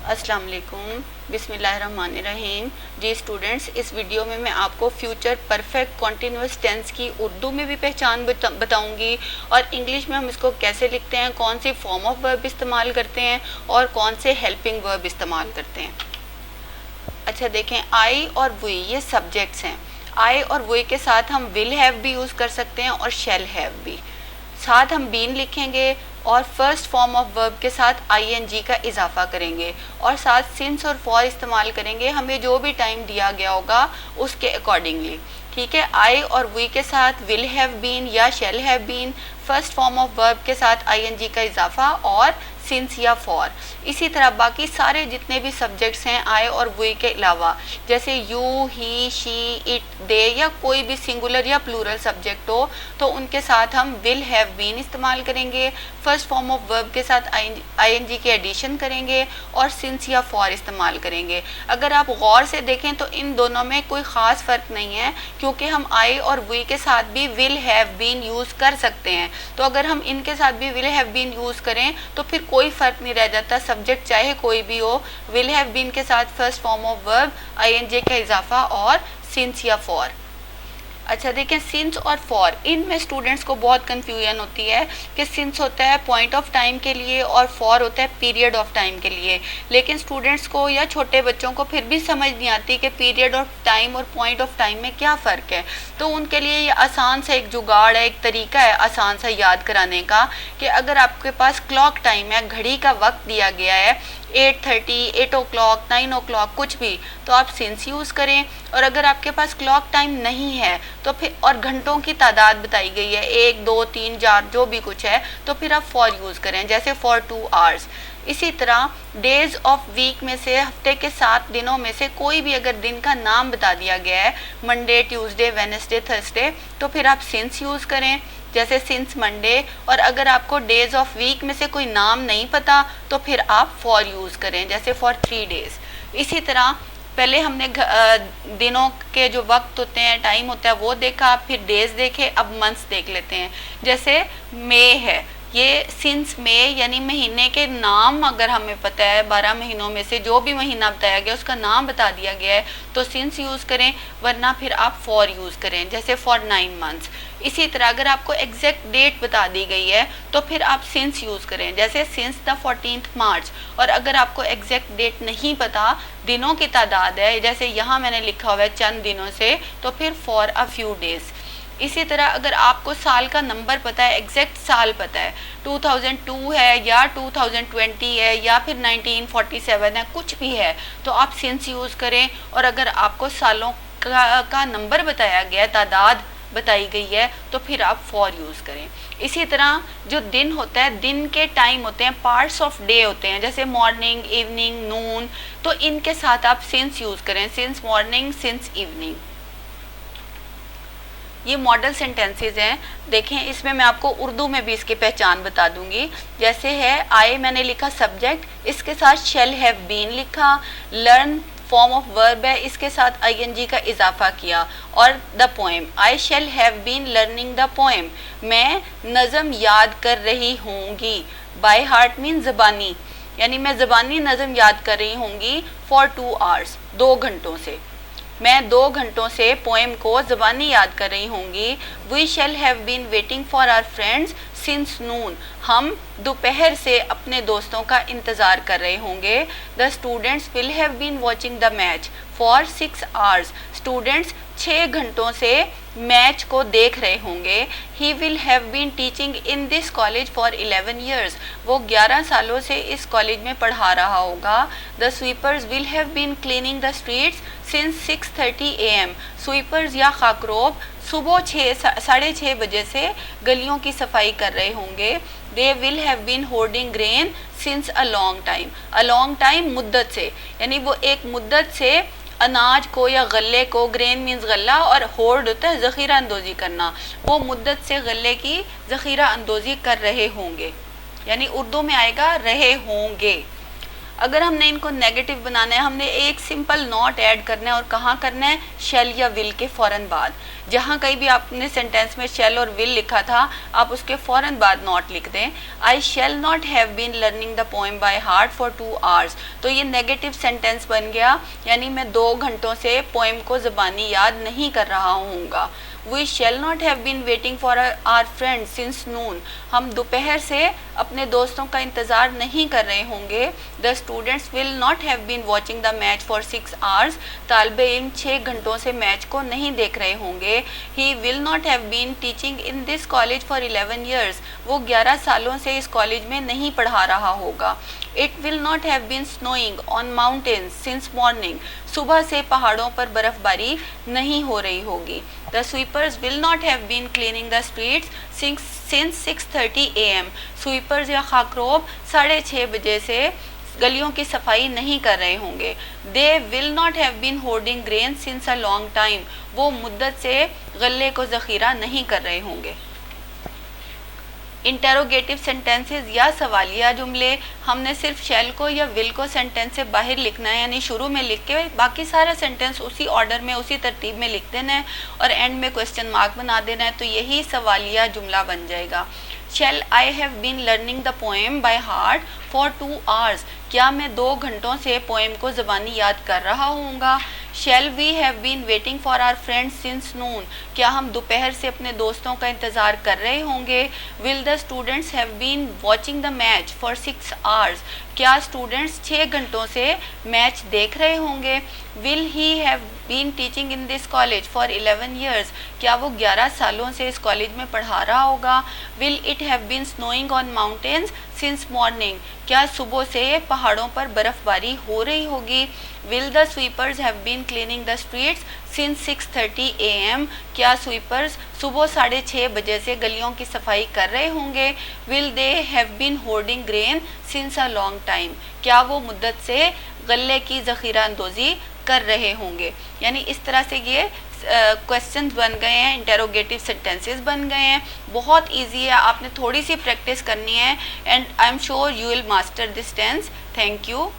السلام علیکم، بسم اللہ الرحمن الرحیم۔ جی اسٹوڈنٹس، اس ویڈیو میں میں آپ کو فیوچر پرفیکٹ کنٹینیوس ٹینس کی اردو میں بھی پہچان بتاؤں گی، اور انگلش میں ہم اس کو کیسے لکھتے ہیں، کون سی فارم آف ورب استعمال کرتے ہیں اور کون سے ہیلپنگ ورب استعمال کرتے ہیں۔ اچھا دیکھیں، آئی اور وی یہ سبجیکٹس ہیں۔ آئی اور وی کے ساتھ ہم ول ہیو بھی یوز کر سکتے ہیں اور شیل ہیو بھی۔ ساتھ ہم بین لکھیں گے اور فرسٹ فارم آف ورب کے ساتھ آئی این جی کا اضافہ کریں گے، اور ساتھ سنس اور فار استعمال کریں گے ہمیں جو بھی ٹائم دیا گیا ہوگا اس کے اکارڈنگلی۔ ٹھیک ہے، آئی اور وی کے ساتھ ول ہیو بین یا shell have been, first form of verb کے ساتھ آئی این جی کا اضافہ اور سنس یا فار۔ اسی طرح باقی سارے جتنے بھی سبجیکٹس ہیں آئی اور وی کے علاوہ، جیسے یو، ہی، شی، اٹ، دے یا کوئی بھی سنگولر یا پلورل سبجیکٹ ہو تو ان کے ساتھ ہم ول ہیو بین استعمال کریں گے، فرسٹ فارم آف ورب کے ساتھ آئی این جی کی ایڈیشن کریں گے اور سنس یا فار استعمال کریں گے۔ اگر آپ غور سے دیکھیں تو ان دونوں میں کوئی خاص فرق نہیں ہے، کیونکہ ہم آئی اور وی کے ساتھ بھی ول ہیو بین یوز کر سکتے ہیں۔ تو اگر ہم ان کے ساتھ بھی ول ہیو بین یوز کریں تو پھر کوئی فرق نہیں رہ جاتا، سبجیکٹ چاہے کوئی بھی ہو، ول ہیو بین کے ساتھ first form of verb I N G کا اضافہ اور سنس یا فار۔ اچھا دیکھیں، سنس اور فار، ان میں اسٹوڈنٹس کو بہت کنفیوژن ہوتی ہے کہ سنس ہوتا ہے پوائنٹ آف ٹائم کے لیے اور فار ہوتا ہے پیریڈ آف ٹائم کے لیے، لیکن اسٹوڈنٹس کو یا چھوٹے بچوں کو پھر بھی سمجھ نہیں آتی کہ پیریڈ آف ٹائم اور پوائنٹ آف ٹائم میں کیا فرق ہے۔ تو ان کے لیے یہ آسان سا ایک جگاڑ ہے، ایک طریقہ ہے آسان سا یاد کرانے کا، کہ اگر آپ کے پاس کلاک ٹائم ہے، گھڑی کا وقت دیا گیا ہے 8:30، 8 o'clock، 9 o'clock، کچھ بھی، تو آپ سنس یوز کریں، اور اگر آپ کے پاس کلاک ٹائم نہیں ہے تو پھر اور گھنٹوں کی تعداد بتائی گئی ہے 1، 2، 3، 4 جو بھی کچھ ہے، تو پھر آپ فار یوز کریں، جیسے فار 2 hours۔ اسی طرح ڈیز آف ویک میں سے، ہفتے کے 7 دنوں میں سے کوئی بھی اگر دن کا نام بتا دیا گیا ہے، منڈے، ٹیوزڈے، وینسڈے، تھرسڈے، تو پھر آپ سنس یوز کریں، جیسے سنس منڈے۔ اور اگر آپ کو ڈیز آف ویک میں سے کوئی نام نہیں پتا تو پھر آپ فار یوز کریں، جیسے فار 3 days۔ اسی طرح پہلے ہم نے دنوں کے جو وقت ہوتے ہیں، ٹائم ہوتا ہے، وہ دیکھا، پھر ڈیز دیکھے، اب منتھس دیکھ لیتے ہیں۔ جیسے مئی ہے، یہ سنس مئی یعنی مہینے کے نام اگر ہمیں پتہ ہے، 12 مہینوں میں سے جو بھی مہینہ بتایا گیا اس کا نام بتا دیا گیا ہے تو سنس یوز کریں، ورنہ پھر آپ فار یوز کریں، جیسے فار 9 months۔ اسی طرح اگر آپ کو ایگزیکٹ ڈیٹ بتا دی گئی ہے تو پھر آپ سنس یوز کریں، جیسے سنس دا 14th March۔ اور اگر آپ کو ایگزیکٹ ڈیٹ نہیں پتا، دنوں کی تعداد ہے، جیسے یہاں میں نے لکھا ہوا ہے چند دنوں سے، تو پھر فار a few days۔ اسی طرح اگر آپ کو سال کا نمبر پتہ ہے، ایگزیکٹ سال پتہ ہے، 2002 ہے یا 2020 ہے یا پھر 1947 ہے، کچھ بھی ہے، تو آپ سنس یوز کریں۔ اور اگر آپ کو سالوں کا نمبر بتایا گیا ہے، تعداد بتائی گئی ہے، تو پھر آپ فار یوز کریں۔ اسی طرح جو دن ہوتا ہے، دن کے ٹائم ہوتے ہیں، پارٹس آف ڈے ہوتے ہیں، جیسے مارننگ، ایوننگ، نون، تو ان کے ساتھ آپ سنس یوز کریں، سنس مارننگ، سنس ایوننگ۔ یہ ماڈل سینٹینسز ہیں، دیکھیں اس میں آپ کو اردو میں بھی اس کی پہچان بتا دوں گی۔ جیسے ہے آئی، میں نے لکھا سبجیکٹ، اس کے ساتھ شیل ہیو بین لکھا، لرن فارم آف ورب ہے، اس کے ساتھ آئی این جی کا اضافہ کیا، اور the poem, I shall have been learning the poem, میں نظم یاد کر رہی ہوں گی۔ بائی ہارٹ مین زبانی، یعنی میں زبانی نظم یاد کر رہی ہوں گی، فار 2 hours، 2 گھنٹوں سے، میں 2 گھنٹوں سے پوئم کو زبانی یاد کر رہی ہوں گی۔ We shall have been waiting for our friends since noon, ہم دوپہر سے اپنے دوستوں کا انتظار کر رہے ہوں گے۔ The students will have been watching the match for 6 hours، students 6 گھنٹوں سے میچ کو دیکھ رہے ہوں گے۔ He will have been teaching in this college for 11 years، وہ 11 سالوں سے اس کالج میں پڑھا رہا ہوگا۔ The sweepers will have been cleaning the streets since 6:30 AM، sweepers یا خاکروب صبح 6:30 بجے سے گلیوں کی صفائی کر رہے ہوں گے۔ They will have been hoarding grain since a long time, a long time مدت سے، یعنی وہ ایک مدت سے اناج کو یا غلے کو، گرین مینز غلہ، اور ہورڈ ہوتا ہے ذخیرہ اندوزی کرنا، وہ مدت سے غلے کی ذخیرہ اندوزی کر رہے ہوں گے، یعنی اردو میں آئے گا رہے ہوں گے۔ اگر ہم نے ان کو نیگیٹو بنانا ہے، ہم نے ایک سمپل ناٹ ایڈ کرنا ہے، اور کہاں کرنا ہے؟ شیل یا ول کے فوراً بعد. جہاں کہیں بھی آپ نے سینٹینس میں شیل اور ول لکھا تھا، آپ اس کے فوراً بعد ناٹ لکھ دیں. I shall not have been learning the poem by heart for 2 hours. تو یہ نیگیٹو سینٹینس بن گیا، یعنی میں 2 گھنٹوں سے پوئم کو زبانی یاد نہیں کر رہا ہوں گا. We shall not have been waiting for our friends since noon. ہم دوپہر سے اپنے دوستوں کا انتظار نہیں کر رہے ہوں گے. The students will not have been watching the match for 6 hours. طالب علم 6 گھنٹوں سے میچ کو نہیں دیکھ رہے ہوں گے. He will not have been teaching in this college for 11 years. وہ 11 سالوں سے اس کالج میں نہیں پڑھا رہا ہوگا. It will not have been snowing on mountains since morning. صبح سے پہاڑوں پر برف باری نہیں ہو رہی ہوگی. The sweepers will not have been cleaning the streets since 6:30 a.m. sweepers یا خاکروب 6:30 بجے سے گلیوں کی صفائی نہیں کر رہے ہوں گے. They will not have been hoarding grain since a long time. وہ مدت سے غلے کو ذخیرہ نہیں کر رہے ہوں گے. انٹروگیٹو سینٹینسز یا سوالیہ جملے، ہم نے صرف شیل کو یا ول کو سینٹینس سے باہر لکھنا ہے، یعنی شروع میں لکھ کے باقی سارا سینٹینس اسی آرڈر میں اسی ترتیب میں لکھ دینا ہے اور اینڈ میں کوسچن مارک بنا دینا ہے، تو یہی سوالیہ جملہ بن جائے گا. Shall I have been learning the poem by heart for 2 hours. کیا میں 2 گھنٹوں سے پوئم کو زبانی یاد کر رہا ہوں گا. Shall we have been waiting for our friend since noon. کیا ہم دوپہر سے اپنے دوستوں کا انتظار کر رہے ہوں گے. Will the students have been watching the match for 6 hours. کیا اسٹوڈنٹس 6 گھنٹوں سے میچ دیکھ رہے ہوں گے. Will he have been teaching in this college for 11 years. کیا وہ 11 سالوں سے اس کالج میں پڑھا رہا ہوگا. Will it have been snowing on mountains since morning. کیا صبح سے پہاڑوں پر برف باری ہو رہی ہوگی. Will the sweepers have been cleaning the streets since 6:30 a.m. کیا سویپرز صبح 6:30 بجے سے گلیوں کی صفائی کر رہے ہوں گے. Will they have been hoarding grain since a long time. کیا وہ مدت سے غلے کی ذخیرہ اندوزی کر رہے ہوں گے. یعنی اس طرح سے یہ کوسچنز بن گئے ہیں، انٹروگیٹو سینٹینسز بن گئے ہیں. بہت ایزی ہے، آپ نے تھوڑی سی پریکٹس کرنی ہے and I am sure you will master this tennis. Thank you.